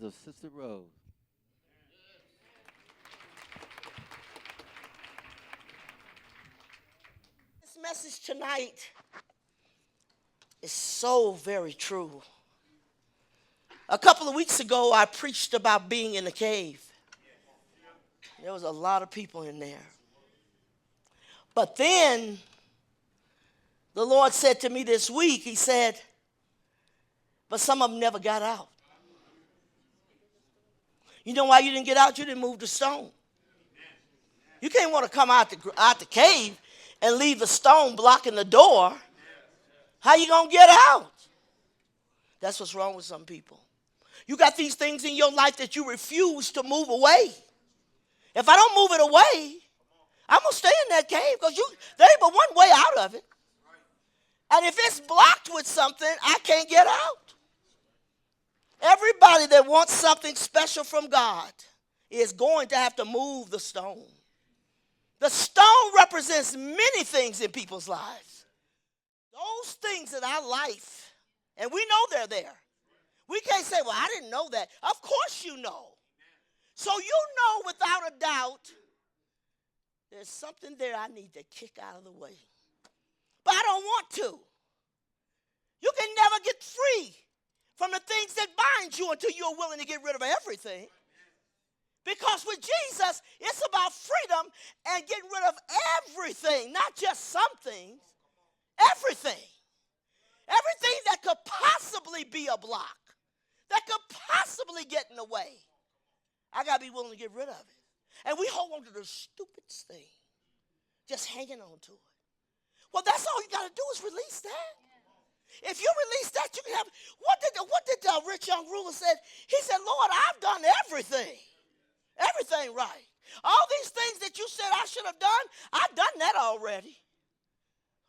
of Sister Rose. This message tonight is so very true. A couple of weeks ago, I preached about being in the cave. There was a lot of people in there. But then the Lord said to me this week, he said, but some of them never got out. You know why you didn't get out? You didn't move the stone. You can't want to come out the cave and leave the stone blocking the door. How you going to get out? That's what's wrong with some people. You got these things in your life that you refuse to move away. If I don't move it away, I'm going to stay in that cave because there ain't but one way out of it. And if it's blocked with something, I can't get out. Everybody that wants something special from God is going to have to move the stone. The stone represents many things in people's lives. Those things in our life, and we know they're there. We can't say, well, I didn't know that. Of course you know. So you know without a doubt, there's something there I need to kick out of the way. But I don't want to. You can never get free from the things that bind you until you're willing to get rid of everything. Because with Jesus, it's about freedom and getting rid of everything, not just some things, everything. Everything that could possibly be a block, that could possibly get in the way. I got to be willing to get rid of it. And we hold on to the stupidest thing, just hanging on to it. Well, that's all you got to do is release that. If you release that, you can have, what did the rich young ruler said? He said, Lord, I've done everything right. All these things that you said I should have done, I've done that already.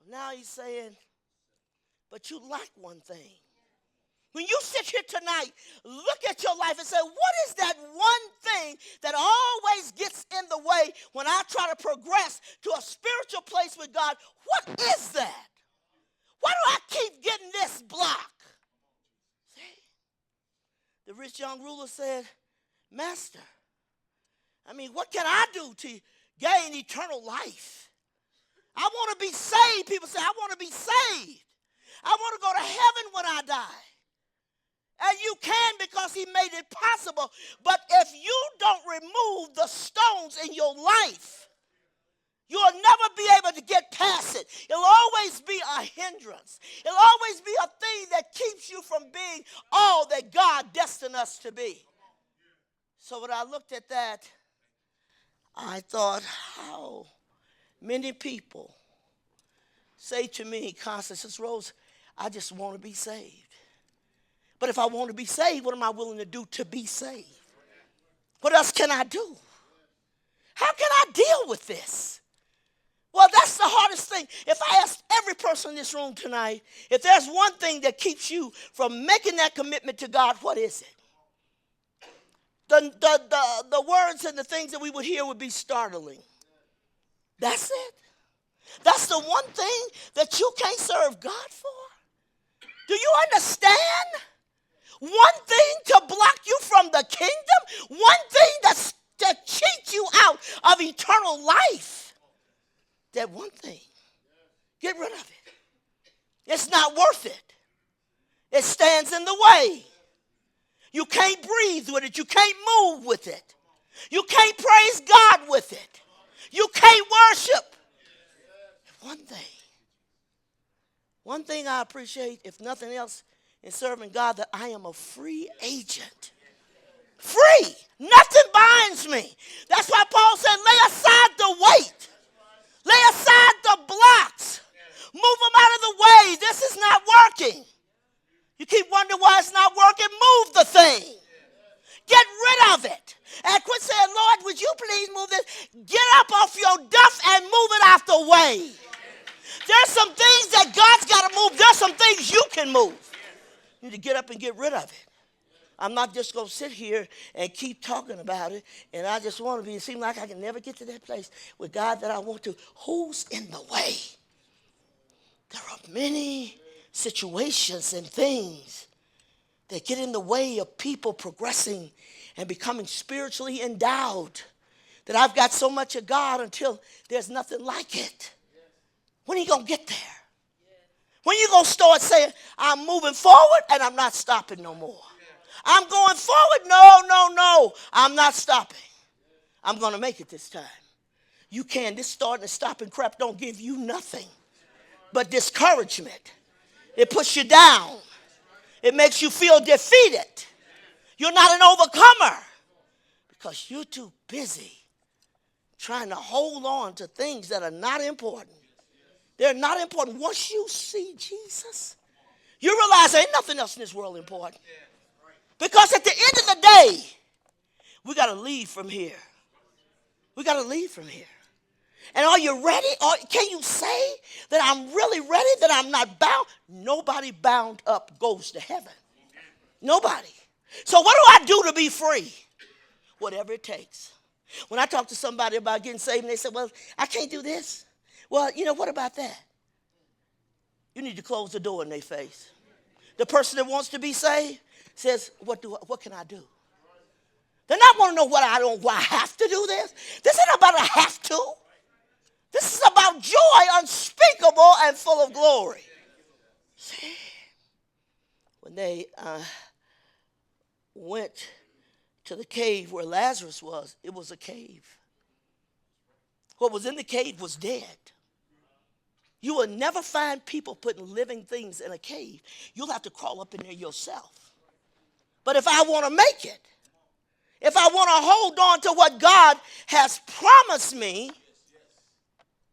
Now he's saying, but you lack one thing. When you sit here tonight, look at your life and say, what is that one thing that always gets in the way when I try to progress to a spiritual place with God? What is that? Why do I keep getting this block? See? The rich young ruler said, Master, what can I do to gain eternal life? I want to be saved. People say, I want to be saved. I want to go to heaven when I die. And you can because he made it possible. But if you don't remove the stones in your life, you'll never be able to get past it. It'll always be a hindrance. It'll always be a thing that keeps you from being all that God destined us to be. So when I looked at that, I thought, how many people say to me constantly, Sister Rose, I just want to be saved. But if I want to be saved, what am I willing to do to be saved? What else can I do? How can I deal with this? Well, that's the hardest thing. If I asked every person in this room tonight, if there's one thing that keeps you from making that commitment to God, what is it? The words and the things that we would hear would be startling. That's it. That's the one thing that you can't serve God for. Do you understand? One thing to block you from the kingdom, one thing to cheat you out of eternal life. That one thing. Get rid of it. It's not worth it. It stands in the way. You can't breathe with it. You can't move with it. You can't praise God with it. You can't worship. One thing. One thing I appreciate, if nothing else, in serving God, that I am a free agent. Free. Nothing binds me. That's why Paul said, lay aside the weight. Lay aside the blocks. Move them out of the way. This is not working. You keep wondering why it's not working. Move the thing. Get rid of it. And quit saying, Lord, would you please move this? Get up off your duff and move it out the way. There's some things that God's got to move. There's some things you can move. You need to get up and get rid of it. I'm not just going to sit here and keep talking about it, and I just want to be. It seems like I can never get to that place with God that I want to. Who's in the way? There are many situations and things that get in the way of people progressing and becoming spiritually endowed. That I've got so much of God until there's nothing like it. When are you going to get there? When are you going to start saying, I'm moving forward and I'm not stopping no more? I'm going forward. No. I'm not stopping. I'm going to make it this time. You can. This starting and stopping crap don't give you nothing but discouragement. It puts you down. It makes you feel defeated. You're not an overcomer because you're too busy trying to hold on to things that are not important. They're not important. Once you see Jesus, you realize there ain't nothing else in this world important. Because at the end of the day, we got to leave from here. We got to leave from here. And are you ready? Or can you say that I'm really ready, that I'm not bound? Nobody bound up goes to heaven. Nobody. So what do I do to be free? Whatever it takes. When I talk to somebody about getting saved and they say, well, I can't do this. Well, what about that? You need to close the door in their face. The person that wants to be saved says, what can I do? They're not want to know why I have to do this. This isn't about a have to. This is about joy unspeakable and full of glory. See, when they went to the cave where Lazarus was, it was a cave. What was in the cave was dead. You will never find people putting living things in a cave. You'll have to crawl up in there yourself. But if I want to make it, if I want to hold on to what God has promised me,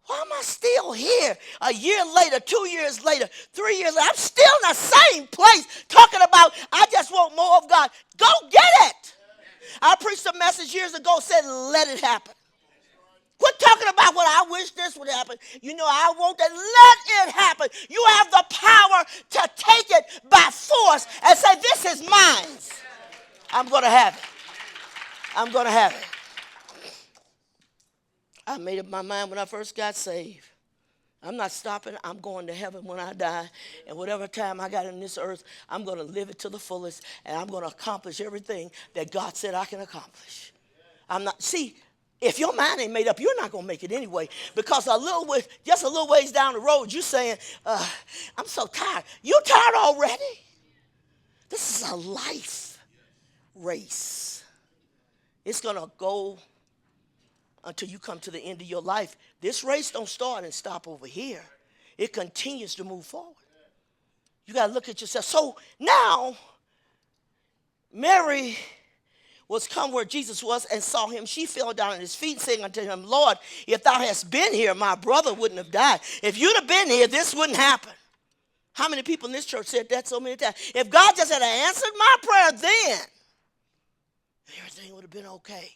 why am I still here a year later, 2 years later, 3 years later? I'm still in the same place talking about I just want more of God. Go get it. I preached a message years ago, said let it happen. Quit talking about what I wish this would happen. I want that. Let it happen. You have the power to take it by force and say, this is mine. I'm going to have it. I'm going to have it. I made up my mind when I first got saved. I'm not stopping. I'm going to heaven when I die. And whatever time I got in this earth, I'm going to live it to the fullest. And I'm going to accomplish everything that God said I can accomplish. If your mind ain't made up, you're not going to make it anyway. Because just a little ways down the road, you're saying, I'm so tired. You tired already? This is a life race. It's going to go until you come to the end of your life. This race don't start and stop over here. It continues to move forward. You got to look at yourself. So now, Mary was come where Jesus was and saw him. She fell down at his feet, saying unto him, Lord, if thou hadst been here, my brother wouldn't have died. If you'd have been here, this wouldn't happen. How many people in this church said that so many times? If God just had answered my prayer then, everything would have been okay.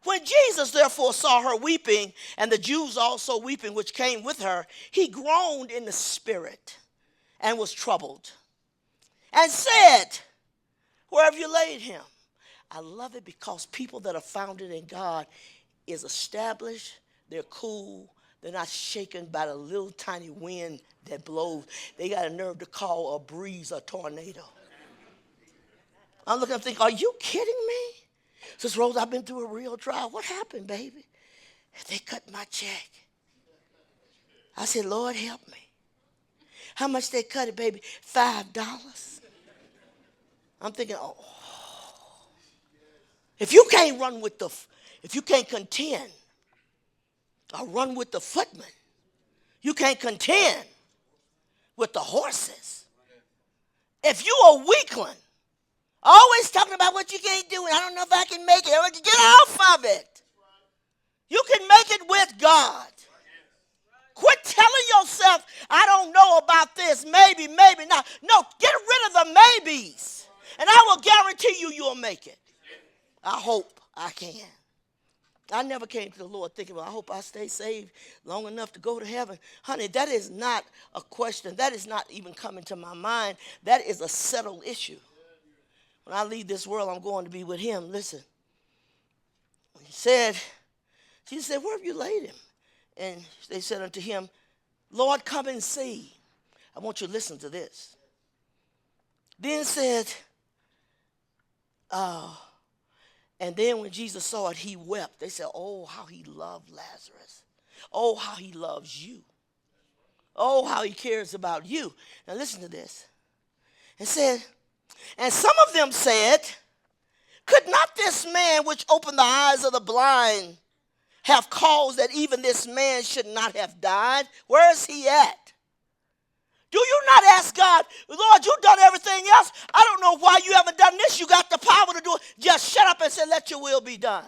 When Jesus therefore saw her weeping, and the Jews also weeping, which came with her, he groaned in the spirit and was troubled, and said, where have you laid him? I love it because people that are founded in God is established, they're cool, they're not shaken by the little tiny wind that blows. They got a nerve to call a breeze a tornado. I'm looking and thinking, are you kidding me? Sister Rose, I've been through a real trial. What happened, baby? They cut my check. I said, Lord, help me. How much they cut it, baby? $5. I'm thinking, oh. If you can't contend or run with the footmen, you can't contend with the horses. If you a weakling, always talking about what you can't do, and I don't know if I can make it. Get off of it. You can make it with God. Quit telling yourself, I don't know about this, maybe not. No, get rid of the maybes, and I will guarantee you'll make it. I hope I can. I never came to the Lord thinking, well, I hope I stay saved long enough to go to heaven. Honey, that is not a question. That is not even coming to my mind. That is a settled issue. When I leave this world, I'm going to be with him. Listen, Jesus said, where have you laid him? And they said unto him, Lord, come and see. I want you to listen to this. Then said, and then when Jesus saw it, he wept. They said, oh, how he loved Lazarus. Oh, how he loves you. Oh, how he cares about you. Now listen to this. It said, and some of them said, could not this man which opened the eyes of the blind have caused that even this man should not have died? Where is he at? Do you not ask God, Lord, you've done everything else. I don't know why you haven't done this. You got the power to do it. Just shut up and say, let your will be done.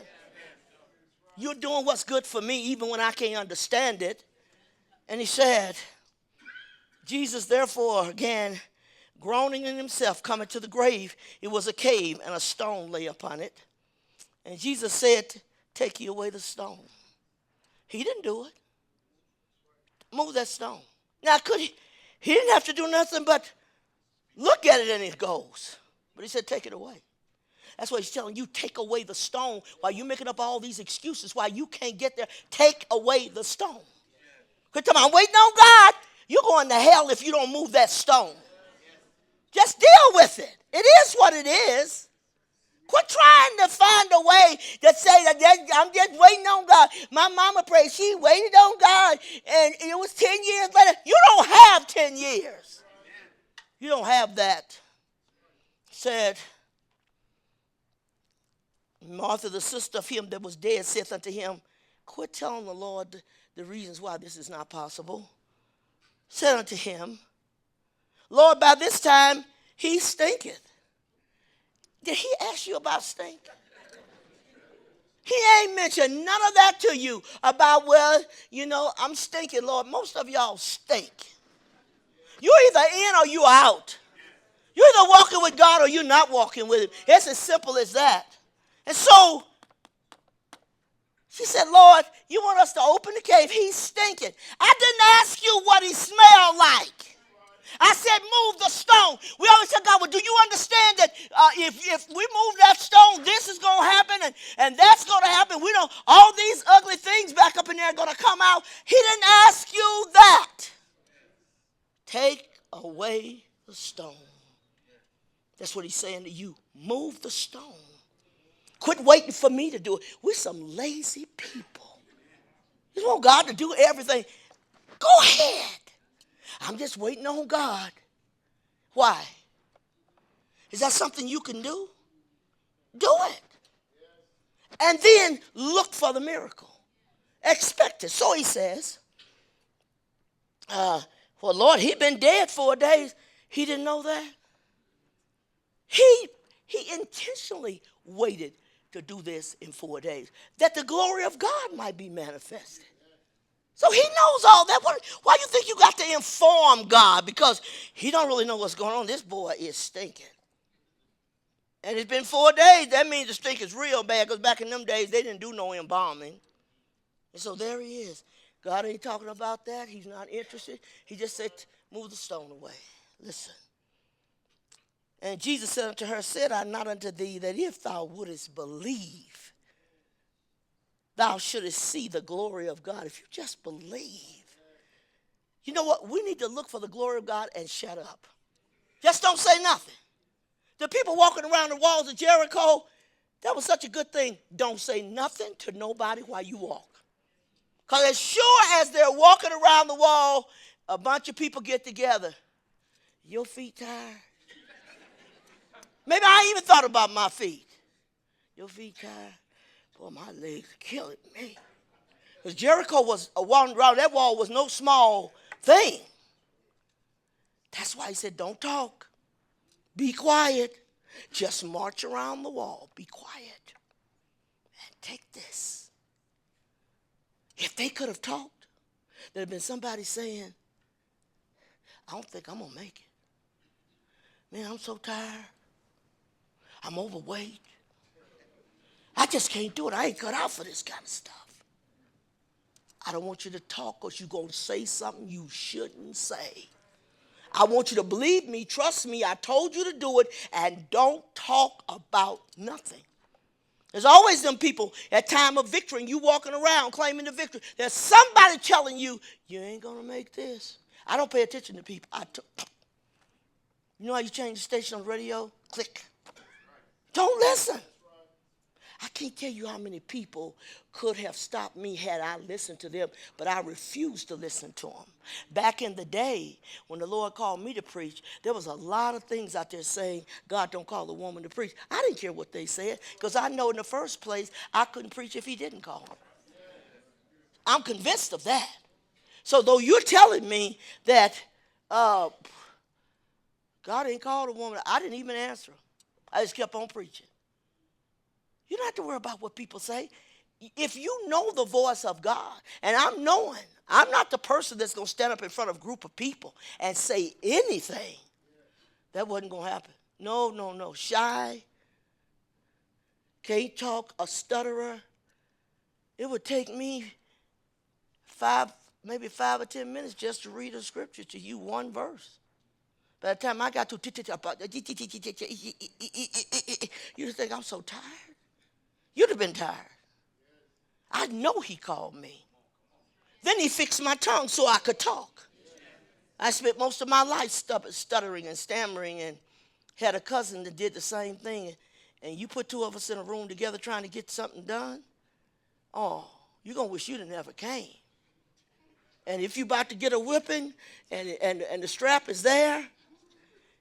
You're doing what's good for me even when I can't understand it. And he said, Jesus, therefore, again, groaning in himself, coming to the grave, it was a cave and a stone lay upon it. And Jesus said, take ye away the stone. He didn't do it. Move that stone. Now, could he? He didn't have to do nothing but look at it and it goes. But he said, take it away. That's what he's telling you. Take away the stone while you're making up all these excuses why you can't get there. Take away the stone. Quit talking, I'm waiting on God. You're going to hell if you don't move that stone. Just deal with it. It is what it is. Quit trying to find a way that say that I'm just waiting on God. My mama prayed. She waited on God, and it was 10 years later. You don't have 10 years. You don't have that. Said, Martha, the sister of him that was dead, saith unto him, quit telling the Lord the reasons why this is not possible. Said unto him, Lord, by this time he stinketh. Did he ask you about stink? He ain't mentioned none of that to you about, well, you know, I'm stinking, Lord. Most of y'all stink. You're either in or you're out. You're either walking with God or you're not walking with him. It's as simple as that. And so she said, Lord, you want us to open the cave? He's stinking. I didn't ask you what he smelled like. I said, move the stone. We always tell God, well, do you understand that if we move that stone, this is going to happen and that's going to happen. We don't, all these ugly things back up in there are going to come out. He didn't ask you that. Take away the stone. That's what he's saying to you. Move the stone. Quit waiting for me to do it. We're some lazy people. You want God to do everything. Go ahead. I'm just waiting on God. Why? Is that something you can do? Do it. And then look for the miracle. Expect it. So he says, well, Lord, he'd been dead 4 days. He didn't know that. He intentionally waited to do this in 4 days, that the glory of God might be manifested. So he knows all that. Why do you think you got to inform God? Because he don't really know what's going on. This boy is stinking. And it's been 4 days. That means the stink is real bad, because back in them days, they didn't do no embalming. And so there he is. God ain't talking about that. He's not interested. He just said, move the stone away. Listen. And Jesus said unto her, said I not unto thee that if thou wouldest believe, thou shouldest see the glory of God. If you just believe. You know what? We need to look for the glory of God and shut up. Just don't say nothing. The people walking around the walls of Jericho, that was such a good thing. Don't say nothing to nobody while you walk. Because as sure as they're walking around the wall, a bunch of people get together. Your feet tired? Maybe I even thought about my feet. Your feet tired? Boy, my legs are killing me. Because Jericho was a wall around. That wall was no small thing. That's why he said, don't talk. Be quiet. Just march around the wall. Be quiet. And take this. If they could have talked, there'd have been somebody saying, I don't think I'm going to make it. Man, I'm so tired. I'm overweight. I just can't do it. I ain't cut out for this kind of stuff. I don't want you to talk because you're going to say something you shouldn't say. I want you to believe me, trust me, I told you to do it, and don't talk about nothing. There's always them people at time of victory, and you walking around claiming the victory. There's somebody telling you, you ain't going to make this. I don't pay attention to people. You know how you change the station on the radio? Click. Don't listen. I can't tell you how many people could have stopped me had I listened to them, but I refused to listen to them. Back in the day, when the Lord called me to preach, there was a lot of things out there saying, God don't call a woman to preach. I didn't care what they said, because I know in the first place, I couldn't preach if he didn't call me. I'm convinced of that. So though you're telling me that God ain't called a woman, I didn't even answer him. I just kept on preaching. You don't have to worry about what people say. If you know the voice of God, and I'm not the person that's going to stand up in front of a group of people and say anything. That wasn't going to happen. No. Shy, can't talk, a stutterer. It would take me maybe 5 or 10 minutes just to read a scripture to you, one verse. By the time I got to, you think I'm so tired? You'd have been tired. I know he called me. Then he fixed my tongue so I could talk. I spent most of my life stuttering and stammering, and had a cousin that did the same thing. And you put two of us in a room together trying to get something done, oh, you're going to wish you didn't ever came. And if you're about to get a whipping and the strap is there,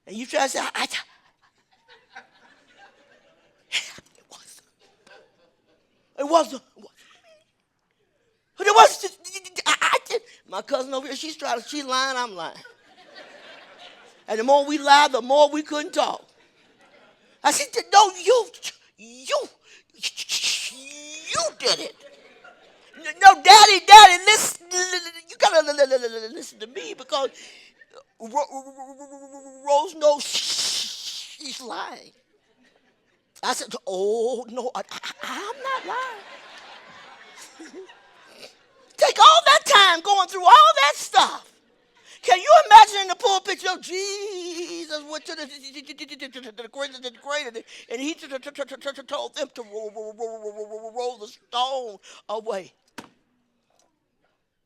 and you try to say, it wasn't. But it was. My cousin over here, she's lying, I'm lying. And the more we lied, the more we couldn't talk. I said, no, you did it. No, daddy, listen, you gotta listen to me, because Rose knows she's lying. I said, oh, no, I'm not lying. Take all that time going through all that stuff. Can you imagine in the pulpit, Jesus went to the greater, and he told them to roll the stone away.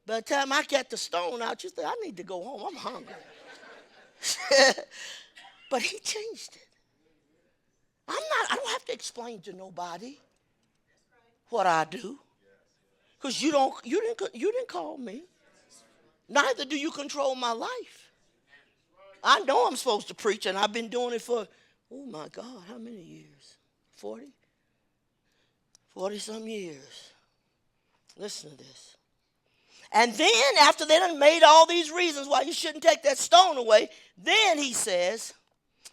By the time I got the stone out, you think, I need to go home. I'm hungry. But he changed it. I don't have to explain to nobody what I do. Because you didn't call me. Neither do you control my life. I know I'm supposed to preach, and I've been doing it for, oh my God, how many years? 40? 40-some years. Listen to this. And then, after they done made all these reasons why you shouldn't take that stone away, then he says,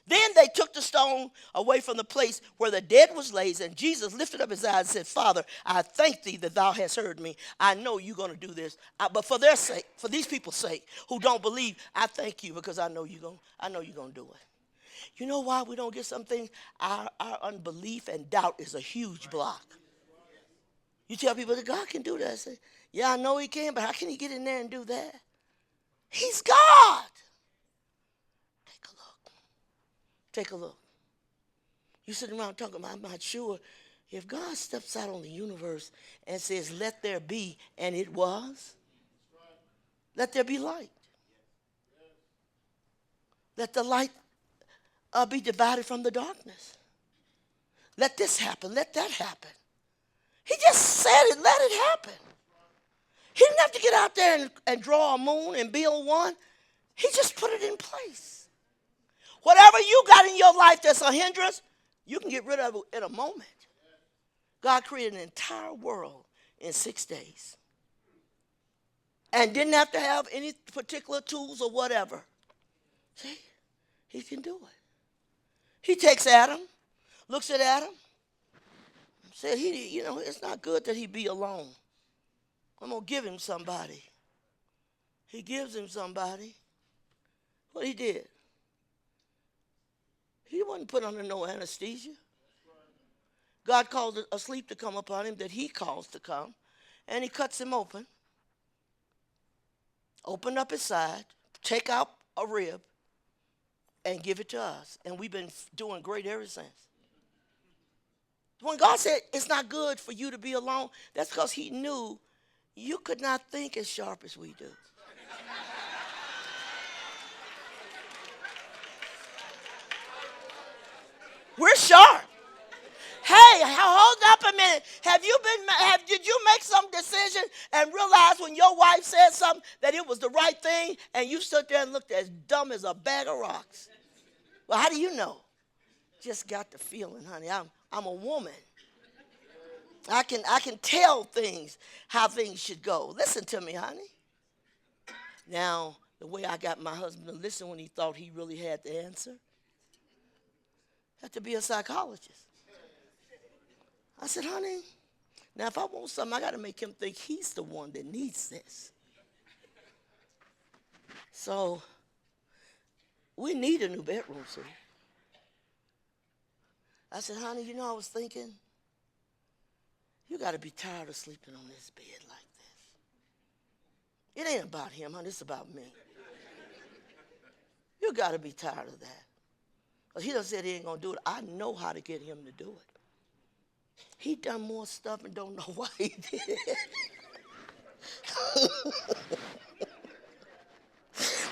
then they took the stone away from the place where the dead was laid, and Jesus lifted up his eyes and said, Father, I thank thee that thou hast heard me. I know you're going to do this. But for their sake, for these people's sake who don't believe, I thank you, because I know you're going to do it. You know why we don't get some things? Our unbelief and doubt is a huge block. You tell people that God can do that. I say, yeah, I know he can, but how can he get in there and do that? He's God. Take a look. You sitting around talking about, I'm not sure. If God steps out on the universe and says, let there be, and it was, let there be light. Let the light be divided from the darkness. Let this happen. Let that happen. He just said it. Let it happen. He didn't have to get out there and draw a moon and build one. He just put it in place. Whatever you got in your life that's a hindrance, you can get rid of it in a moment. God created an entire world in 6 days. And didn't have to have any particular tools or whatever. See? He can do it. He takes Adam, looks at Adam, said, it's not good that he be alone. I'm going to give him somebody. He gives him somebody. What he did? He wasn't put under no anesthesia. God called a sleep to come upon him that he calls to come, and he cuts him open up his side, take out a rib, and give it to us. And we've been doing great ever since. When God said it's not good for you to be alone, that's because he knew you could not think as sharp as we do. We're sharp. Hey, hold up a minute. Did you make some decision and realize when your wife said something that it was the right thing and you stood there and looked as dumb as a bag of rocks? Well, how do you know? Just got the feeling, honey. I'm a woman. I can tell things, how things should go. Listen to me, honey. Now, the way I got my husband to listen when he thought he really had the answer, had to be a psychologist. I said, honey, now if I want something, I got to make him think he's the one that needs this. So we need a new bedroom, sir. I said, honey, you know, I was thinking, you got to be tired of sleeping on this bed like this. It ain't about him, honey. It's about me. You got to be tired of that. Because he done said he ain't going to do it. I know how to get him to do it. He done more stuff and don't know why he did it.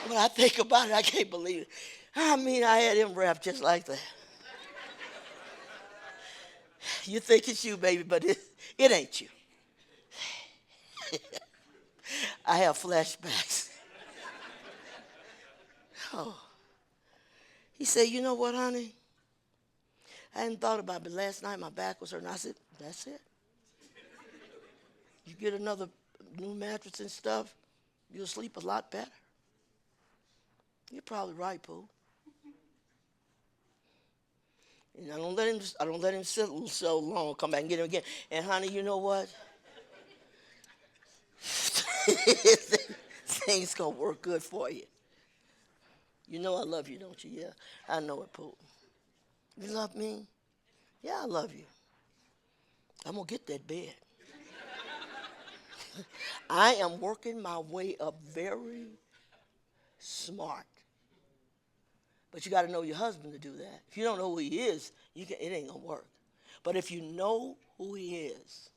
When I think about it, I can't believe it. I mean, I had him wrapped just like that. You think it's you, baby, but it ain't you. I have flashbacks. Oh. He said, you know what, honey? I hadn't thought about it, but last night my back was hurting. I said, that's it. You get another new mattress and stuff, you'll sleep a lot better. You're probably right, Pooh. And I don't let him sit so long. Come back and get him again. And honey, you know what? Things gonna work good for you. You know I love you, don't you? Yeah, I know it, Pooh. You love me? Yeah, I love you. I'm gonna get that bed. I am working my way up very smart. But you got to know your husband to do that. If you don't know who he is, it ain't going to work. But if you know who he is,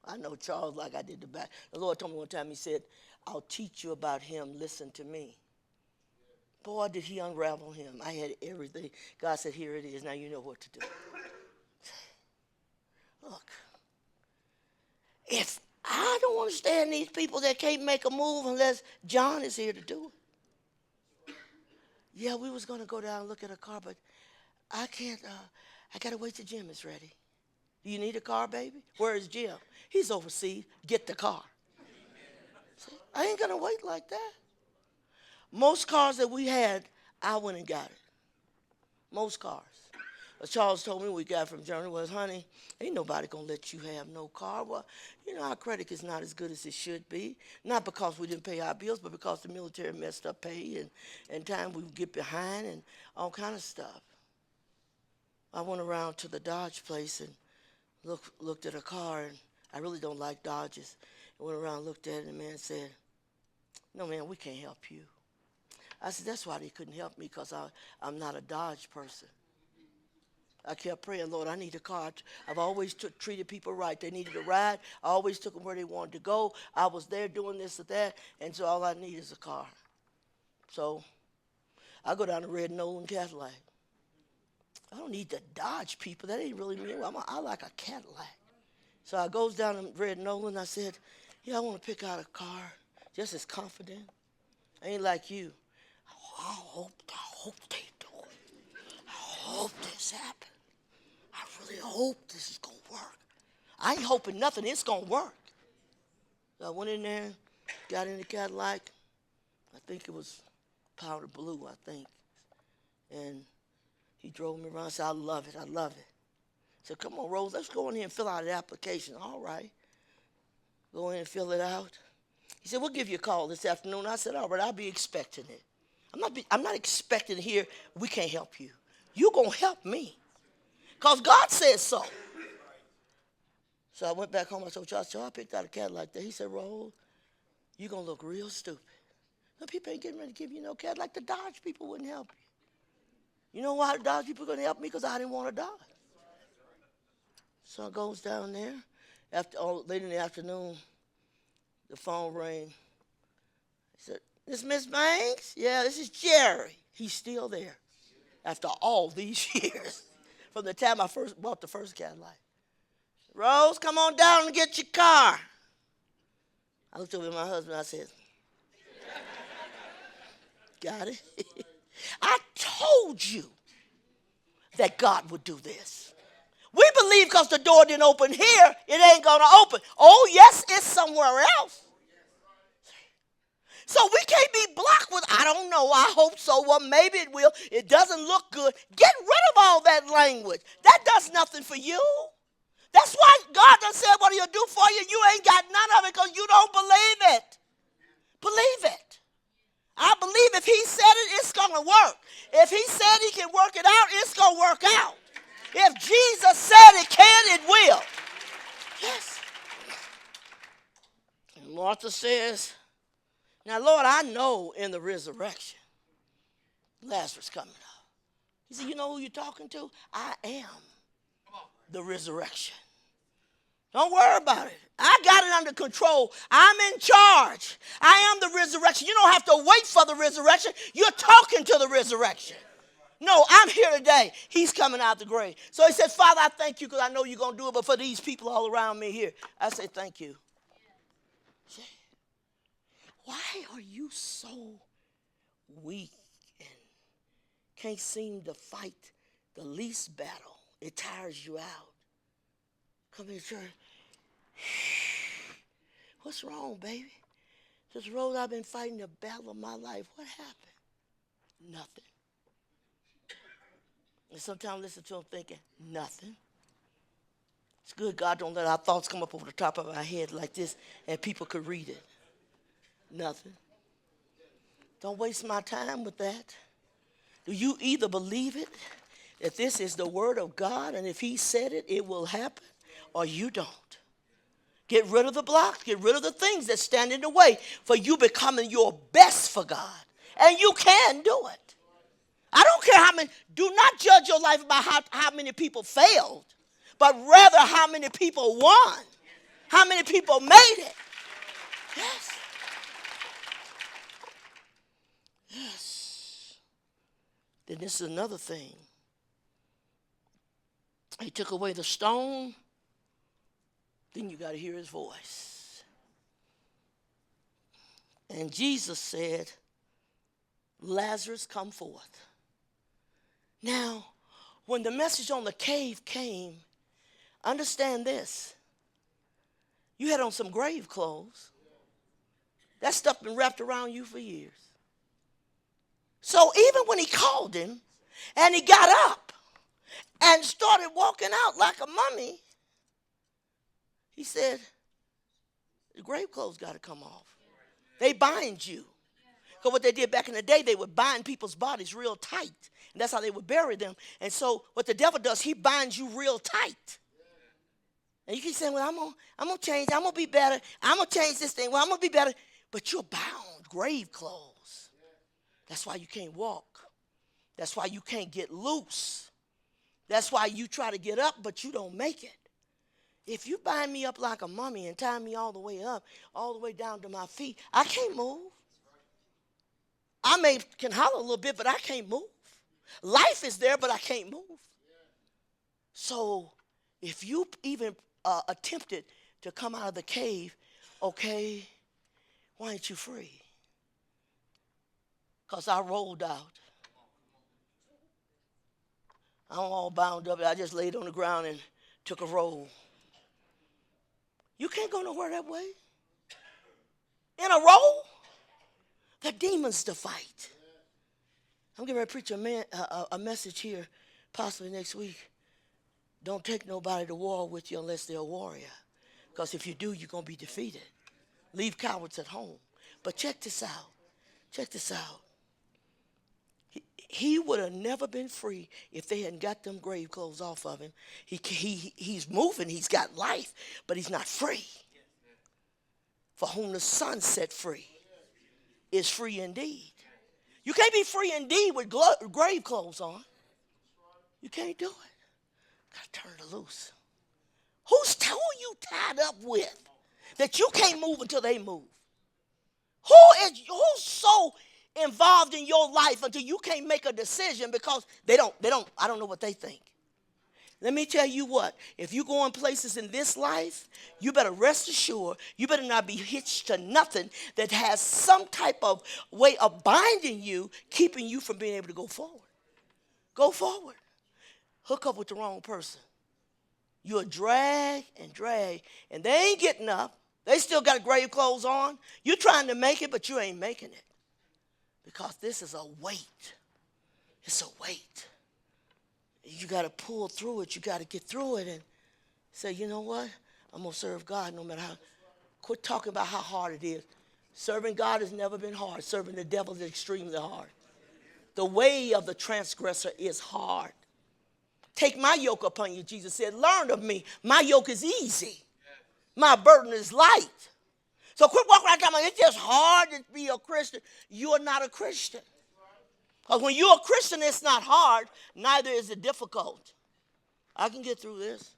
I know Charles like I did the back. The Lord told me one time, he said, I'll teach you about him, listen to me. Boy, did he unravel him. I had everything. God said, here it is. Now you know what to do. Look, if I don't understand these people that can't make a move unless John is here to do it. Yeah, we was going to go down and look at a car, but I can't, I got to wait till Jim is ready. Do you need a car, baby? Where is Jim? He's overseas. Get the car. See, I ain't going to wait like that. Most cars that we had, I went and got it. Most cars. Charles told me we got from Germany was, honey, ain't nobody going to let you have no car. Well, you know, our credit is not as good as it should be. Not because we didn't pay our bills, but because the military messed up pay and time we would get behind and all kind of stuff. I went around to the Dodge place and looked at a car, and I really don't like Dodges. I went around and looked at it, and the man said, no, man, we can't help you. I said, that's why they couldn't help me, because I'm not a Dodge person. I kept praying, Lord, I need a car. I've always treated people right. They needed a ride. I always took them where they wanted to go. I was there doing this or that, and so all I need is a car. So I go down to Red Nolan Cadillac. I don't need the Dodge people. That ain't really me. I like a Cadillac. So I goes down to Red Nolan. I said, yeah, I want to pick out a car, just as confident. I ain't like you. I hope they do it. I hope this happens. I really hope this is going to work. I ain't hoping nothing. It's going to work. So I went in there, got in the Cadillac. I think it was powder blue, I think. And he drove me around and said, I love it. I love it. I said, come on, Rose, let's go in here and fill out the application. All right. Go in and fill it out. He said, we'll give you a call this afternoon. I said, all right, I'll be expecting it. I'm not expecting to hear, we can't help you. You're going to help me. Because God said so. So I went back home. I told Charles, I picked out a Cadillac there. He said, Rose, you're going to look real stupid. No, people ain't getting ready to give you no Cadillac. The Dodge people wouldn't help you. You know why the Dodge people couldn't help me? Because I didn't want a Dodge. So I goes down there. Late in the afternoon, the phone rang. He said, this Miss Banks? Yeah, this is Jerry. He's still there after all these years. from the time I first bought the first Cadillac. Rose, come on down and get your car. I looked over at my husband. I said, got it? I told you that God would do this. We believe because the door didn't open here, it ain't going to open. Oh, yes, it's somewhere else. So we can't be blocked with, I don't know, I hope so, well, maybe it will. It doesn't look good. Get rid of all that language. That does nothing for you. That's why God done said what he'll do for you. You ain't got none of it because you don't believe it. Believe it. I believe if he said it, it's going to work. If he said he can work it out, it's going to work out. If Jesus said it can, it will. Yes. And Martha says, now, Lord, I know in the resurrection, Lazarus coming up. He said, you know who you're talking to? I am the resurrection. Don't worry about it. I got it under control. I'm in charge. I am the resurrection. You don't have to wait for the resurrection. You're talking to the resurrection. No, I'm here today. He's coming out the grave. So he says, Father, I thank you because I know you're going to do it, but for these people all around me here, I say thank you. Why are you so weak and can't seem to fight the least battle? It tires you out. Come here, church. What's wrong, baby? This road I've been fighting the battle of my life. What happened? Nothing. And sometimes I listen to them thinking, nothing. It's good God don't let our thoughts come up over the top of our head like this and people could read it. Nothing. Don't waste my time with that. Do you either believe it, that this is the word of God, and if he said it, it will happen, or you don't? Get rid of the blocks. Get rid of the things that stand in the way for you becoming your best for God. And you can do it. I don't care how many, do not judge your life by how many people failed, but rather how many people won, how many people made it. Yes. Yes. Then this is another thing. He took away the stone. Then you got to hear his voice. And Jesus said, Lazarus, come forth. Now, when the message on the cave came, understand this. You had on some grave clothes. That stuff been wrapped around you for years. So even when he called him and he got up and started walking out like a mummy, he said, the grave clothes got to come off. They bind you. Because what they did back in the day, they would bind people's bodies real tight. And that's how they would bury them. And so what the devil does, he binds you real tight. And you keep saying, well, I'm going to change. I'm going to be better. I'm going to change this thing. Well, I'm going to be better. But you're bound, grave clothes. That's why you can't walk. That's why you can't get loose. That's why you try to get up, but you don't make it. If you bind me up like a mummy and tie me all the way up, all the way down to my feet, I can't move. I can holler a little bit, but I can't move. Life is there, but I can't move. So if you even attempted to come out of the cave, okay, why ain't you free? Because I rolled out. I'm all bound up. I just laid on the ground and took a roll. You can't go nowhere that way. In a roll, the demons to fight. I'm getting ready to preach a message here, possibly next week. Don't take nobody to war with you unless they're a warrior. Because if you do, you're going to be defeated. Leave cowards at home. But check this out. Check this out. He would have never been free if they hadn't got them grave clothes off of him. He's moving. He's got life, but he's not free. For whom the Son set free is free indeed. You can't be free indeed with grave clothes on. You can't do it. Got to turn it loose. Who you tied up with that you can't move until they move? Who's so involved in your life until you can't make a decision because I don't know what they think. Let me tell you what, if you go in places in this life, you better rest assured, you better not be hitched to nothing that has some type of way of binding you, keeping you from being able to go forward. Go forward. Hook up with the wrong person. You'll drag, and they ain't getting up. They still got grave clothes on. You're trying to make it, but you ain't making it. Because this is a weight. It's a weight. You got to pull through it. You got to get through it and say, you know what? I'm going to serve God no matter how. Quit talking about how hard it is. Serving God has never been hard. Serving the devil is extremely hard. The way of the transgressor is hard. Take my yoke upon you, Jesus said. Learn of me. My yoke is easy. My burden is light. So quit walking around talking about it's just hard to be a Christian. You are not a Christian. Because when you're a Christian, it's not hard, neither is it difficult. I can get through this.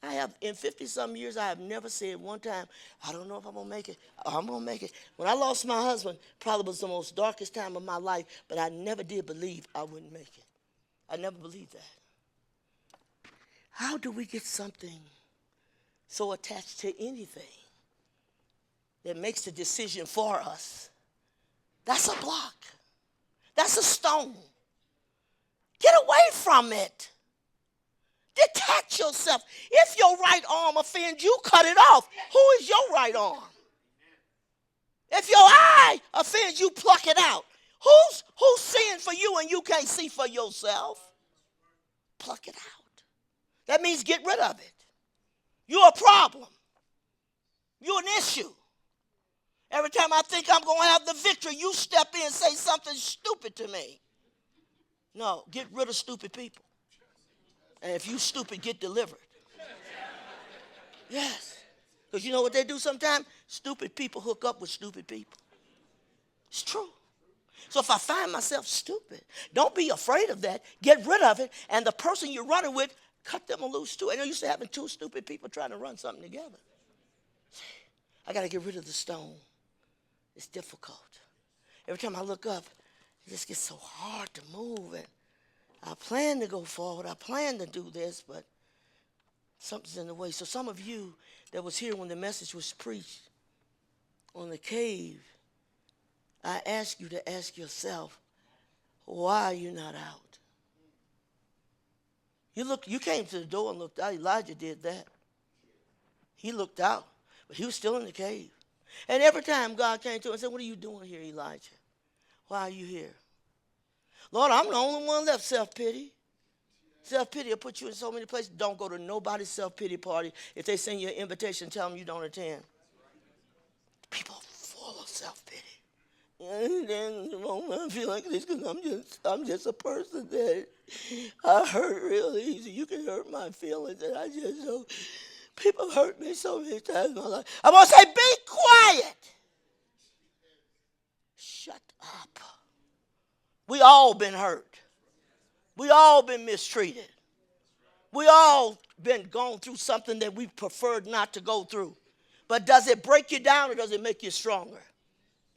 I have, in 50-some years, I have never said one time, I don't know if I'm going to make it. I'm going to make it. When I lost my husband, probably was the most darkest time of my life, but I never did believe I wouldn't make it. I never believed that. How do we get something so attached to anything that makes the decision for us? That's a block. That's a stone. Get away from it. Detach yourself. If your right arm offends you, cut it off. Who is your right arm? If your eye offends you, pluck it out. Who's seeing for you and you can't see for yourself? Pluck it out. That means get rid of it. You're a problem. You're an issue. Every time I think I'm going to have the victory, you step in and say something stupid to me. No, get rid of stupid people. And if you stupid, get delivered. Yes. Because you know what they do sometimes? Stupid people hook up with stupid people. It's true. So if I find myself stupid, don't be afraid of that. Get rid of it. And the person you're running with, cut them loose too. I know you used to having two stupid people trying to run something together. I got to get rid of the stone. It's difficult. Every time I look up, it just gets so hard to move. And I plan to go forward. I plan to do this, but something's in the way. So some of you that was here when the message was preached on the cave, I ask you to ask yourself, why are you not out? You came to the door and looked out. Elijah did that. He looked out, but he was still in the cave. And every time God came to him and said, what are you doing here, Elijah? Why are you here? Lord, I'm the only one left, self-pity. Self-pity will put you in so many places. Don't go to nobody's self-pity party. If they send you an invitation, tell them you don't attend. People are full of self-pity. I feel like this because I'm just a person that I hurt real easy. You can hurt my feelings, and I just don't. People hurt me so many times in my life. I'm going to say, be quiet. Shut up. We all been hurt. We all been mistreated. We all been gone through something that we preferred not to go through. But does it break you down or does it make you stronger?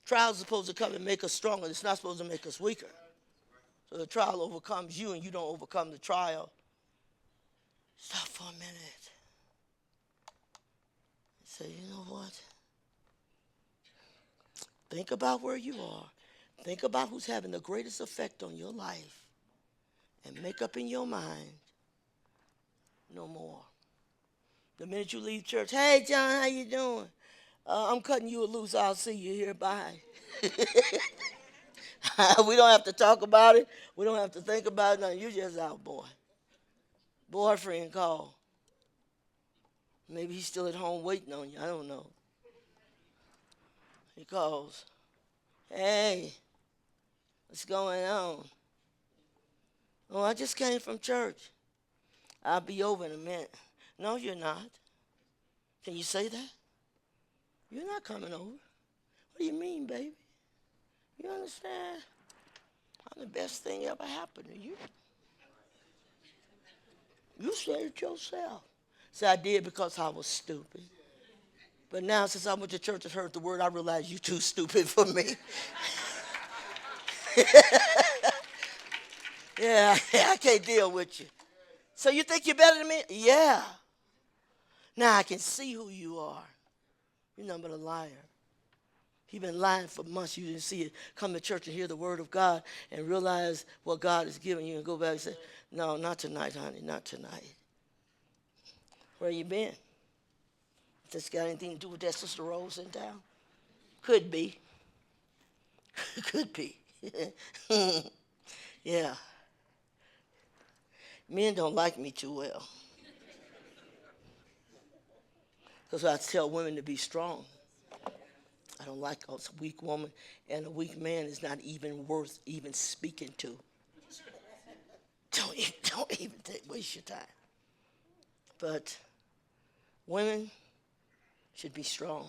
Trials are supposed to come and make us stronger. It's not supposed to make us weaker. So the trial overcomes you and you don't overcome the trial. Stop for a minute. Say, you know what? Think about where you are. Think about who's having the greatest effect on your life. And make up in your mind, no more. The minute you leave church, hey, John, how you doing? I'm cutting you loose. I'll see you here. Bye. We don't have to talk about it. We don't have to think about it. No, you're just out, boy. Boyfriend call. Maybe he's still at home waiting on you. I don't know. He calls. Hey, what's going on? Oh, I just came from church. I'll be over in a minute. No, you're not. Can you say that? You're not coming over. What do you mean, baby? You understand? I'm the best thing ever happened to you. You said it yourself. So I did because I was stupid. But now since I went to church and heard the word, I realize you're too stupid for me. Yeah, I can't deal with you. So you think you're better than me? Yeah. Now I can see who you are. You're nothing but a liar. You've been lying for months. You didn't see it. Come to church and hear the word of God and realize what God is giving you and go back and say, no, not tonight, honey, not tonight. Where you been? This got anything to do with that Sister Rose in town? Could be. Could be. Yeah. Men don't like me too well. Because I tell women to be strong. I don't like a weak woman, and a weak man is not even worth even speaking to. Don't even waste your time. But women should be strong.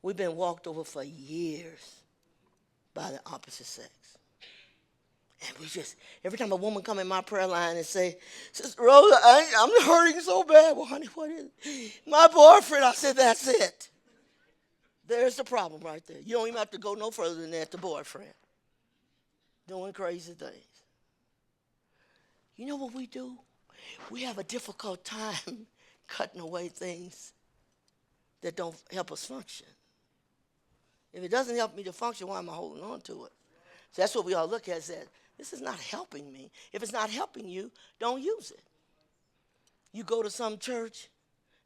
We've been walked over for years by the opposite sex. And we just, every time a woman come in my prayer line and say, Sister Rosa, I'm hurting so bad. Well, honey, what is it? My boyfriend. I said, that's it. There's the problem right there. You don't even have to go no further than that, the boyfriend. Doing crazy things. You know what we do? We have a difficult time cutting away things that don't help us function. If it doesn't help me to function, why am I holding on to it? So that's what we all look at and say, this is not helping me. If it's not helping you, don't use it. You go to some church,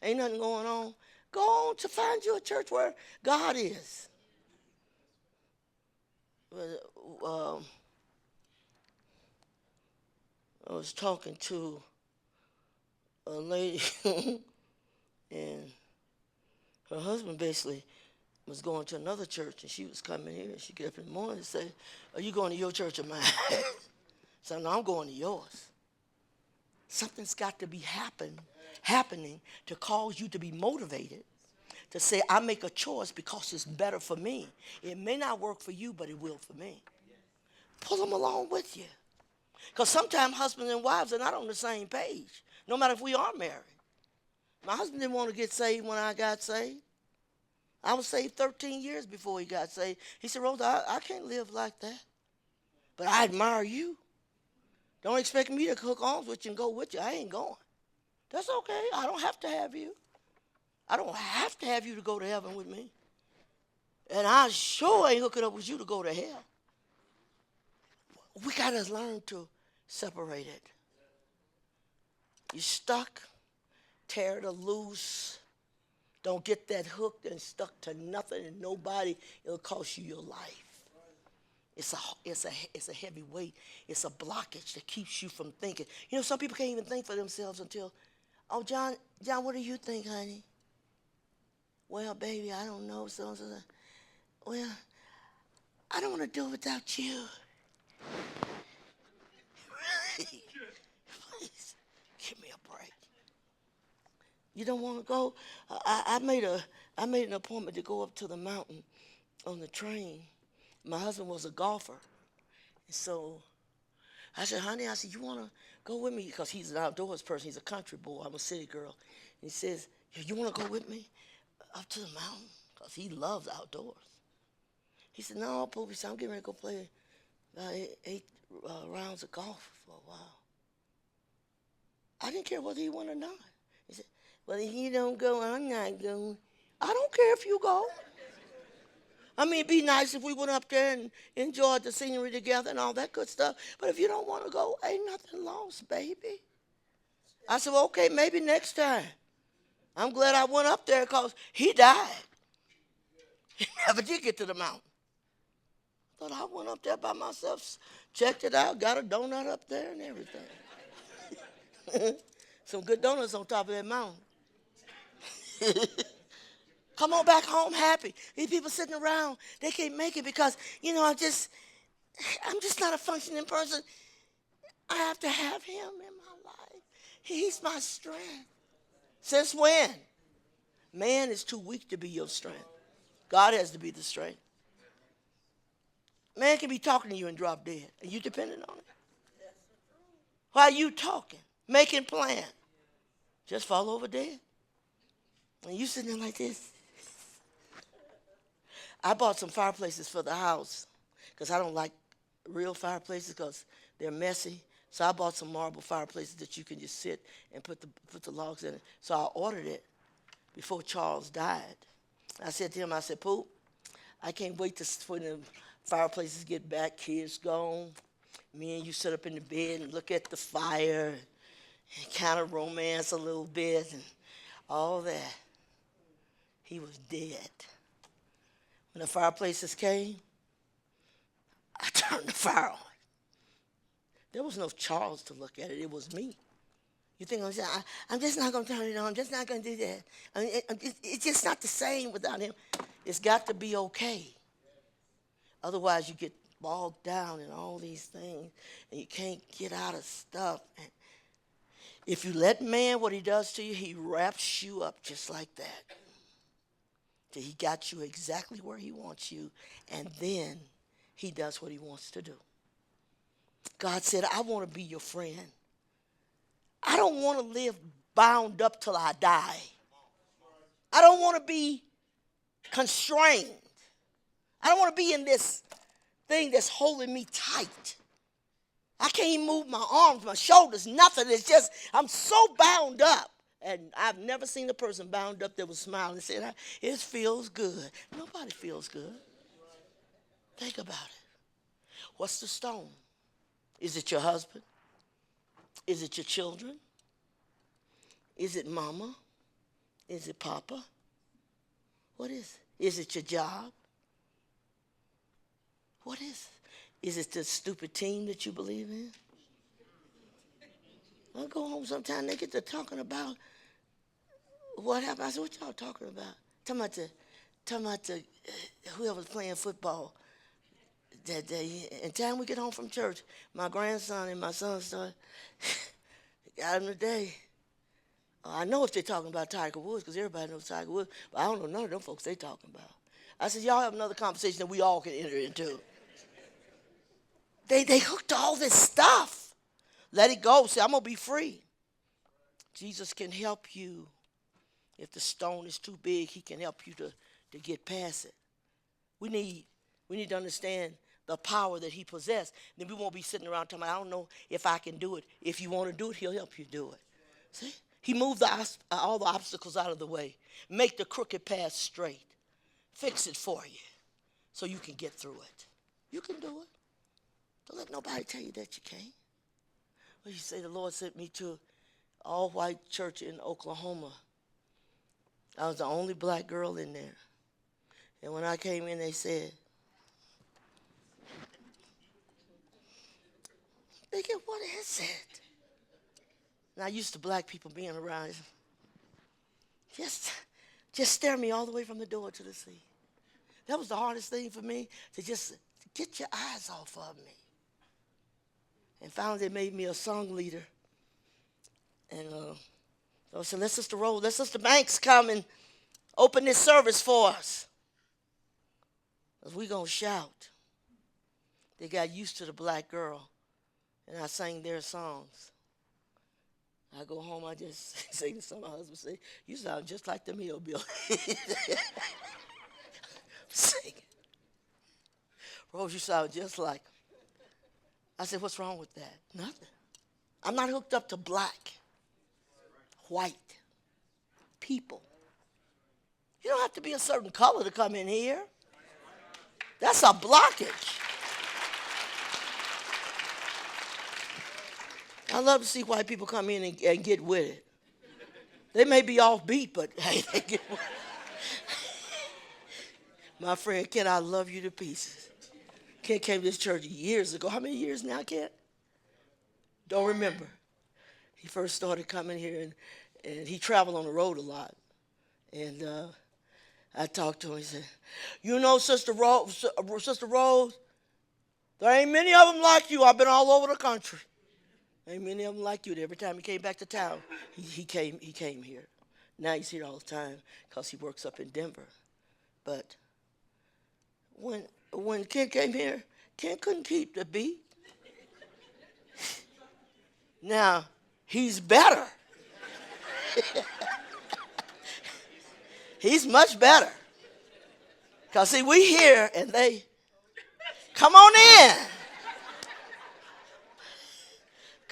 ain't nothing going on. Go on to find you a church where God is. I was talking to a lady, and her husband basically was going to another church, and she was coming here, and she get up in the morning and say, are you going to your church or mine? So no, I'm going to yours. Something's got to be happening to cause you to be motivated to say, I make a choice because it's better for me. It may not work for you, but it will for me. Pull them along with you. Because sometimes husbands and wives are not on the same page, no matter if we are married. My husband didn't want to get saved when I got saved. I was saved 13 years before he got saved. He said, Rosa, I can't live like that. But I admire you. Don't expect me to hook arms with you and go with you. I ain't going. That's okay. I don't have to have you. I don't have to have you to go to heaven with me. And I sure ain't hooking up with you to go to hell. We got to learn to separate it. You stuck, tear it loose. Don't get that hooked and stuck to nothing and nobody. It'll cost you your life. It's a heavy weight. It's a blockage that keeps you from thinking. You know, some people can't even think for themselves until, oh, John, what do you think, honey? Well, baby, I don't know. So. Well, I don't want to do it without you. Really? Please, give me a break. You don't want to go? I made an appointment to go up to the mountain on the train. My husband was a golfer. And so I said, honey, you want to go with me? Because he's an outdoors person. He's a country boy. I'm a city girl. And he says, you want to go with me up to the mountain? Because he loves outdoors. He said, no, Poopy, I'm getting ready to go play 8 rounds of golf for a while. I didn't care whether he went or not. He said, well, if you don't go, I'm not going. I don't care if you go. I mean, it'd be nice if we went up there and enjoyed the scenery together and all that good stuff. But if you don't want to go, ain't nothing lost, baby. I said, well, okay, maybe next time. I'm glad I went up there because he died. He never did get to the mountain. I thought I went up there by myself, checked it out, got a donut up there and everything. Some good donuts on top of that mountain. Come on back home happy. These people sitting around, they can't make it because, I'm just not a functioning person. I have to have him in my life. He's my strength. Since when? Man is too weak to be your strength. God has to be the strength. Man can be talking to you and drop dead. Are you dependent on it? Why are you talking? Making plans. Just fall over dead. And you sitting there like this. I bought some fireplaces for the house because I don't like real fireplaces because they're messy. So I bought some marble fireplaces that you can just sit and put the logs in it. So I ordered it before Charles died. I said to him, I said, Poop, I can't wait for the fireplaces to get back. Kids gone. Me and you sit up in the bed and look at the fire and kind of romance a little bit and all that. He was dead. When the fireplaces came, I turned the fire on. There was no Charles to look at it. It was me. You think I'm saying, I'm just not going to turn it on. I'm just not going to do that. I mean, it's just not the same without him. It's got to be okay. Otherwise, you get bogged down in all these things, and you can't get out of stuff. And if you let man what he does to you, he wraps you up just like that. Till he got you exactly where he wants you, and then he does what he wants to do. God said, I want to be your friend. I don't want to live bound up till I die. I don't want to be constrained. I don't want to be in this thing that's holding me tight. I can't even move my arms, my shoulders, nothing. It's just, I'm so bound up. And I've never seen a person bound up that was smiling and said, it feels good. Nobody feels good. Think about it. What's the stone? Is it your husband? Is it your children? Is it mama? Is it papa? What is it? Is it your job? What is it? Is it the stupid team that you believe in? I go home sometime, they get to talking about what happened. I said, what y'all talking about? Talking about the whoever's playing football that day. And time we get home from church, my grandson and my son started, got him today. I know if they're talking about Tiger Woods, because everybody knows Tiger Woods, but I don't know none of them folks they talking about. I said, y'all have another conversation that we all can enter into. They hooked all this stuff. Let it go. Say, I'm going to be free. Jesus can help you. If the stone is too big, he can help you to get past it. We need to understand the power that he possessed. Then we won't be sitting around talking about, I don't know if I can do it. If you want to do it, he'll help you do it. See? He moved all the obstacles out of the way. Make the crooked path straight. Fix it for you so you can get through it. You can do it. Don't let nobody tell you that you can't. Well, you say the Lord sent me to an all-white church in Oklahoma. I was the only black girl in there. And when I came in, they said, what is it? Not used to black people being around. Just stare me all the way from the door to the seat. That was the hardest thing for me, to just get your eyes off of me. And finally, they made me a song leader. And I said, let Sister Banks come and open this service for us. Because we're going to shout. They got used to the black girl. And I sang their songs. I go home, I just sing to some of my husband, say, you sound just like them hillbillies. Sing. Rose, you sound just like them. I said, what's wrong with that? Nothing. I'm not hooked up to black, white people. You don't have to be a certain color to come in here. That's a blockage. I love to see white people come in and get with it. They may be off beat, but hey, they get with it. My friend Ken, I love you to pieces. Ken came to this church years ago. How many years now, Ken? Don't remember. He first started coming here, and he traveled on the road a lot. And I talked to him. He said, you know, Sister Rose, there ain't many of them like you. I've been all over the country. Ain't many of them like you. Every time he came back to town, he came here. Now he's here all the time because he works up in Denver. But when Ken came here, Ken couldn't keep the beat. Now, he's better. He's much better. Because, see, we here and they, come on in.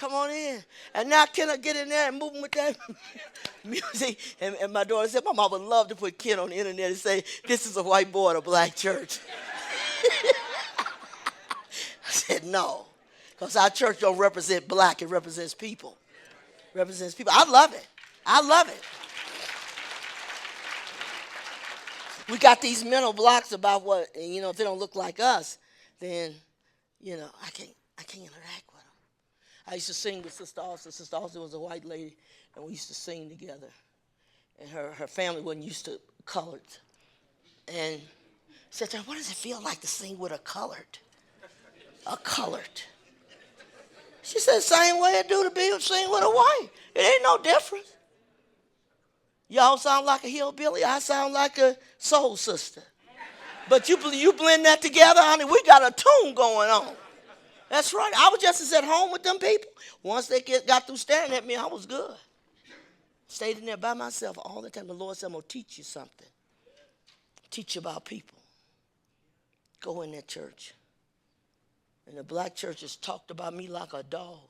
come on in. And now can I get in there and move with that music? And my daughter said, my mom would love to put Ken on the internet and say, this is a white boy at a black church. I said, no, because our church don't represent black. It represents people. It represents people. I love it. I love it. We got these mental blocks about what, if they don't look like us, then, I can't interact with them. I used to sing with Sister Austin. Sister Austin was a white lady, and we used to sing together. And her family wasn't used to colored. And I said to her, what does it feel like to sing with a colored? A colored. She said, same way it do to be sing with a white. It ain't no difference. Y'all sound like a hillbilly. I sound like a soul sister. But you blend that together, honey, we got a tune going on. That's right. I was just as at home with them people. Once they got through staring at me, I was good. Stayed in there by myself all the time. The Lord said, I'm going to teach you something. Teach you about people. Go in that church. And the black churches talked about me like a dog.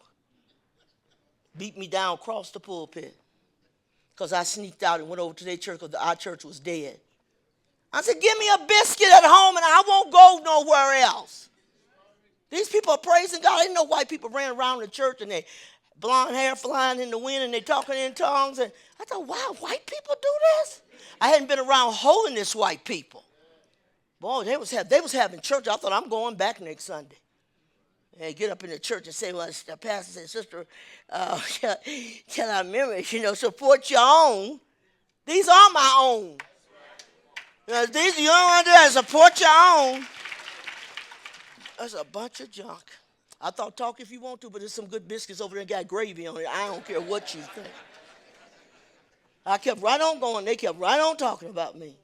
Beat me down across the pulpit. Because I sneaked out and went over to their church because our church was dead. I said, give me a biscuit at home and I won't go nowhere else. These people are praising God. I didn't know white people ran around the church and they blonde hair flying in the wind and they talking in tongues. And I thought, wow, white people do this? I hadn't been around holiness white people. Boy, they was having church. I thought, I'm going back next Sunday. And get up in the church and say, well, the pastor said, sister, tell our members, support your own. These are my own. These you don't want to do that, support your own. That's a bunch of junk. I thought, talk if you want to, but there's some good biscuits over there and got gravy on it. I don't care what you think. I kept right on going. They kept right on talking about me.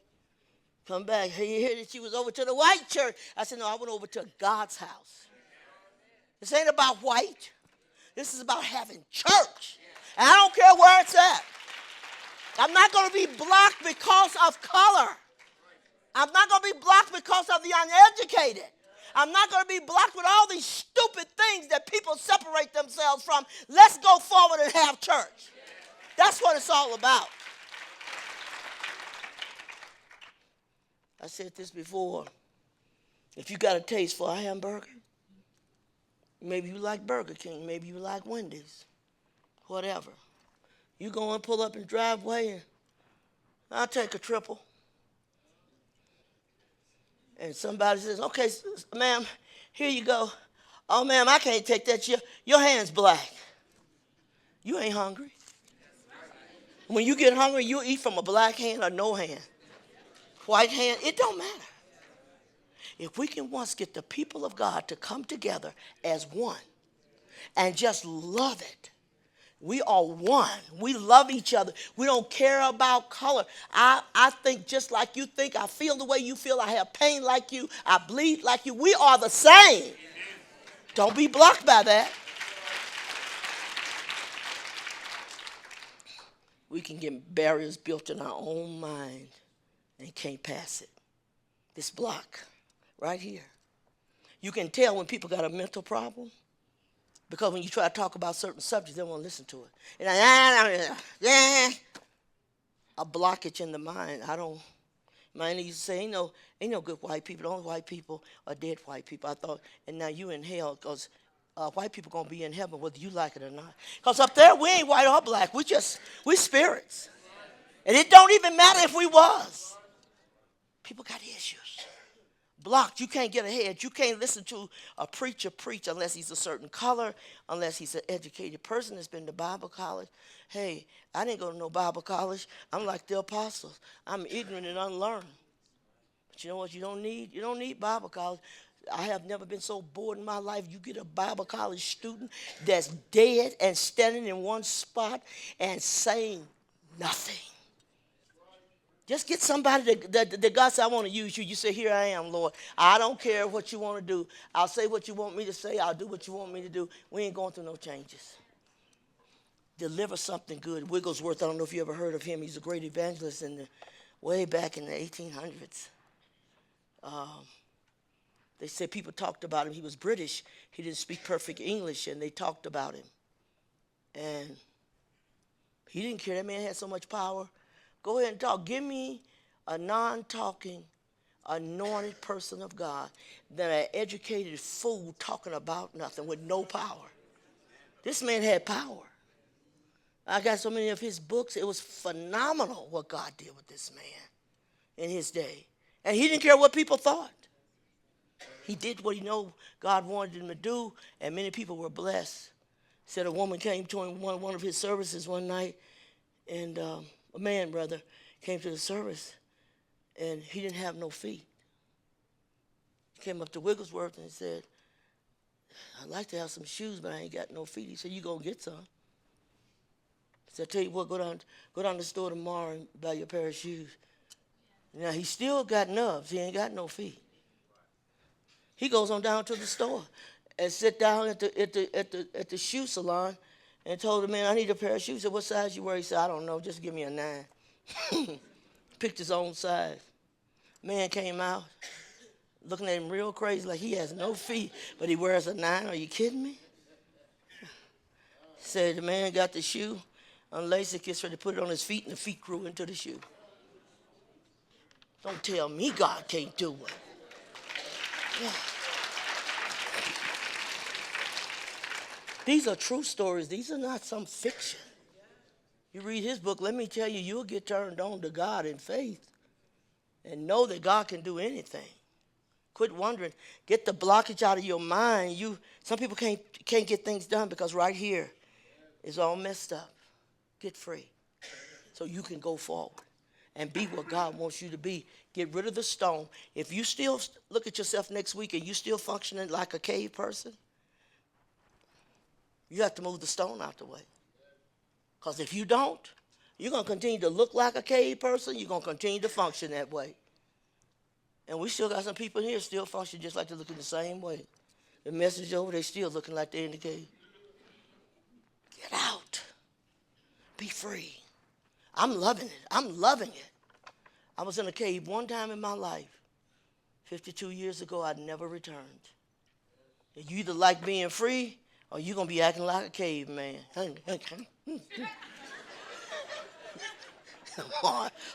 Come back. You hear that she was over to the white church. I said, no, I went over to God's house. This ain't about white. This is about having church. And I don't care where it's at. I'm not going to be blocked because of color. I'm not going to be blocked because of the uneducated. I'm not going to be blocked with all these stupid things that people separate themselves from. Let's go forward and have church. That's what it's all about. I said this before. If you got a taste for a hamburger, maybe you like Burger King. Maybe you like Wendy's. Whatever. You go and pull up in the driveway and I'll take a triple. And somebody says, okay, ma'am, here you go. Oh, ma'am, I can't take that. Your hand's black. You ain't hungry. When you get hungry, you eat from a black hand or no hand. White hand, it don't matter. If we can once get the people of God to come together as one and just love it, we are one. We love each other. We don't care about color. I think just like you think. I feel the way you feel. I have pain like you. I bleed like you. We are the same. Don't be blocked by that. We can get barriers built in our own mind and can't pass it. This block right here. You can tell when people got a mental problem. Because when you try to talk about certain subjects, they won't listen to it. And a blockage in the mind. Mine used to say, ain't no good white people. The only white people are dead white people. I thought, and now you in hell because white people going to be in heaven whether you like it or not. Because up there, we ain't white or black. We spirits. And it don't even matter if we was. People got issues. Blocked. You can't get ahead. You can't listen to a preacher preach unless he's a certain color, unless he's an educated person that's been to Bible college. Hey, I didn't go to no Bible college. I'm like the apostles. I'm ignorant and unlearned. But you know what you don't need? You don't need Bible college. I have never been so bored in my life. You get a Bible college student that's dead and standing in one spot and saying nothing. Just get somebody that God said, I want to use you. You say, here I am, Lord. I don't care what you want to do. I'll say what you want me to say. I'll do what you want me to do. We ain't going through no changes. Deliver something good. Wigglesworth, I don't know if you ever heard of him. He's a great evangelist way back in the 1800s. They said people talked about him. He was British. He didn't speak perfect English, and they talked about him. And he didn't care. That man had so much power. Go ahead and talk. Give me a non-talking, anointed person of God than an educated fool talking about nothing with no power. This man had power. I got so many of his books. It was phenomenal what God did with this man in his day. And he didn't care what people thought. He did what he knew God wanted him to do, and many people were blessed. Said a woman came to him one of his services one night, and a man, brother, came to the service, and he didn't have no feet. He came up to Wigglesworth and said, I'd like to have some shoes, but I ain't got no feet. He said, you go get some. He said, I tell you what, go down to the store tomorrow and buy you a pair of shoes. Now, he still got nubs. He ain't got no feet. He goes on down to the store and sit down at the shoe salon and told the man, I need a pair of shoes. He said, what size you wear? He said, I don't know. Just give me a 9. Picked his own size. Man came out looking at him real crazy like he has no feet, but he wears a 9. Are you kidding me? Said the man got the shoe, unlaced it, kissed her to put it on his feet, and the feet grew into the shoe. Don't tell me God can't do it. Yeah. These are true stories. These are not some fiction. You read his book, let me tell you, you'll get turned on to God in faith and know that God can do anything. Quit wondering. Get the blockage out of your mind. Some people can't get things done because right here is all messed up. Get free so you can go forward and be what God wants you to be. Get rid of the stone. If you still look at yourself next week and you still functioning like a cave person, you have to move the stone out the way. Because if you don't, you're going to continue to look like a cave person. You're going to continue to function that way. And we still got some people here still function just like they're looking the same way. The message over, they still looking like they're in the cave. Get out. Be free. I'm loving it. I'm loving it. I was in a cave one time in my life. 52 years ago, I'd never returned. You either like being free or you're going to be acting like a caveman.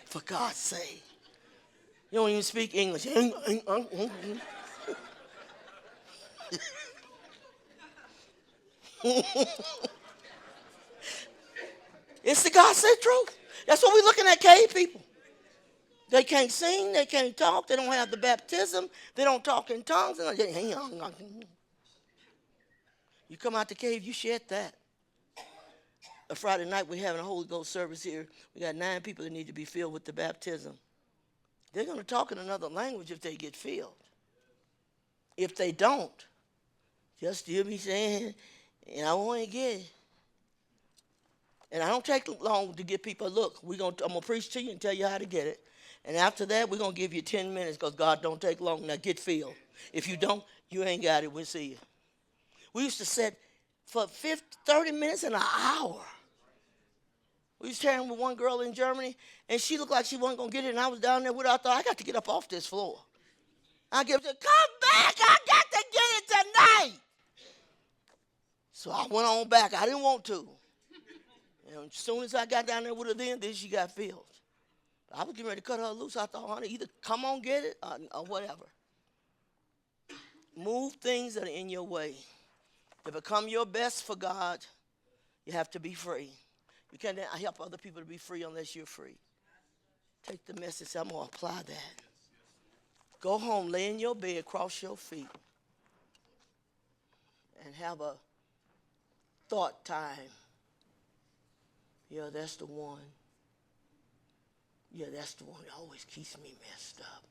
For God's sake. You don't even speak English. It's the God said truth. That's what we're looking at, cave people. They can't sing, they can't talk, they don't have the baptism, they don't talk in tongues. You come out the cave, you shed that. A Friday night, we're having a Holy Ghost service here. We got 9 people that need to be filled with the baptism. They're going to talk in another language if they get filled. If they don't, just still be saying, and I want to get it. And I don't take long to get people, look, I'm going to preach to you and tell you how to get it. And after that, we're going to give you 10 minutes because God don't take long. Now get filled. If you don't, you ain't got it. We'll see you. We used to sit for 30 minutes and an hour. We was sharing with one girl in Germany, and she looked like she wasn't going to get it, and I was down there with her. I thought, I got to get up off this floor. I give her, come back, I got to get it tonight. So I went on back. I didn't want to. And as soon as I got down there with her then she got filled. I was getting ready to cut her loose. I thought, honey, either come on, get it, or whatever. Move things that are in your way. To become your best for God, you have to be free. You can't help other people to be free unless you're free. Take the message, I'm going to apply that. Go home, lay in your bed, cross your feet, and have a thought time. Yeah, that's the one. Yeah, that's the one that always keeps me messed up.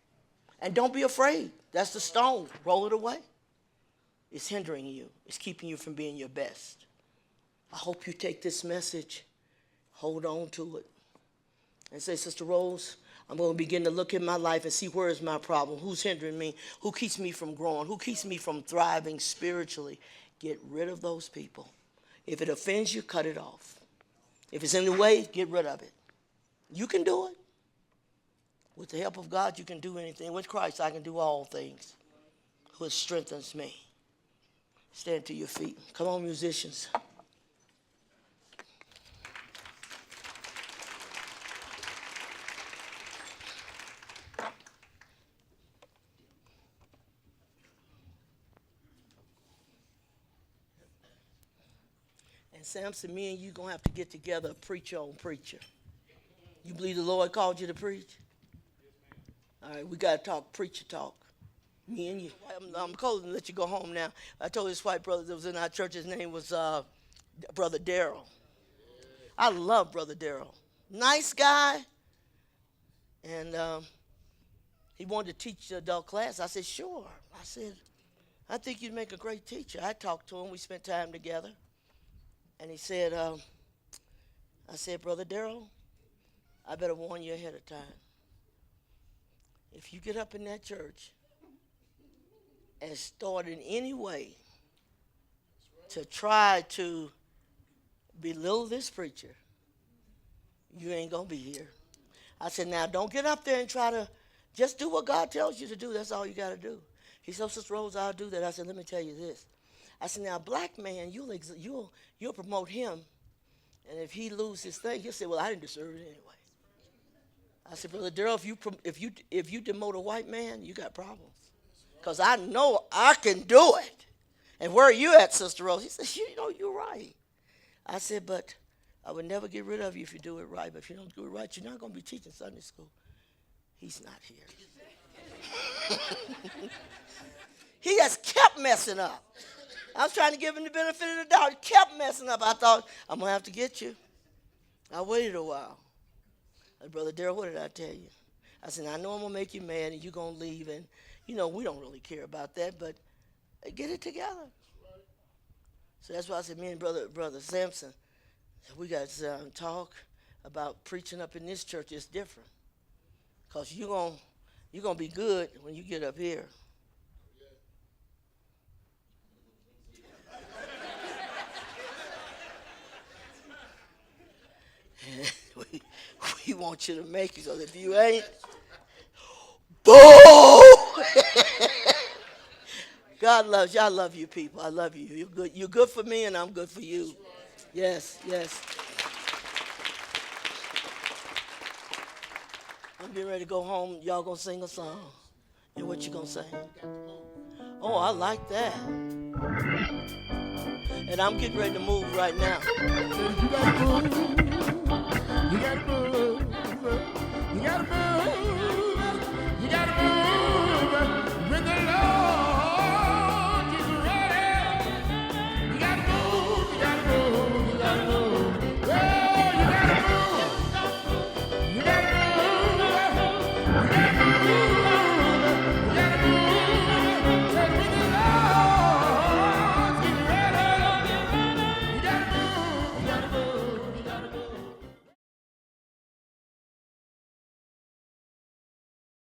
And don't be afraid. That's the stone. Roll it away. It's hindering you. It's keeping you from being your best. I hope you take this message, hold on to it, and say, Sister Rose, I'm going to begin to look at my life and see where is my problem, who's hindering me, who keeps me from growing, who keeps me from thriving spiritually. Get rid of those people. If it offends you, cut it off. If it's in the way, get rid of it. You can do it. With the help of God, you can do anything. With Christ, I can do all things, who strengthens me. Stand to your feet. Come on, musicians. And Samson, me and you going to have to get together, preacher on preacher. You believe the Lord called you to preach? All right, we got to talk preacher talk. Me and you. I'm closing to let you go home now. I told this white brother that was in our church, his name was Brother Darrell. I love Brother Darrell. Nice guy. And he wanted to teach the adult class. I said, sure. I said, I think you'd make a great teacher. I talked to him. We spent time together. And he said, I said, Brother Darrell, I better warn you ahead of time. If you get up in that church and start in any way to try to belittle this preacher, you ain't going to be here. I said, now, don't get up there and try to just do what God tells you to do. That's all you got to do. He said, Sister Rose, I'll do that. I said, let me tell you this. I said, now, black man, you'll promote him, and if he loses his thing, he'll say, well, I didn't deserve it anyway. I said, Brother Darrell, if you demote a white man, you got problems. Because I know I can do it. And where are you at, Sister Rose? He said, you know, you're right. I said, but I would never get rid of you if you do it right. But if you don't do it right, you're not going to be teaching Sunday school. He's not here. He just kept messing up. I was trying to give him the benefit of the doubt. He kept messing up. I thought, I'm going to have to get you. I waited a while. I said, Brother Darrell, what did I tell you? I said, I know I'm going to make you mad and you're going to leave. And, you know, we don't really care about that, but get it together. So that's why I said, me and Brother Samson, we got to talk about preaching up in this church. It's different. Because you're going to be good when you get up here. we want you to make it, because if you ain't, boo! God loves you. I love you people. I love you. You're good. You're good for me, and I'm good for you. Yes, yes. I'm getting ready to go home. Y'all gonna sing a song. And what you gonna sing? Oh, I like that. And I'm getting ready to move right now. You gotta move. You gotta move. You gotta move.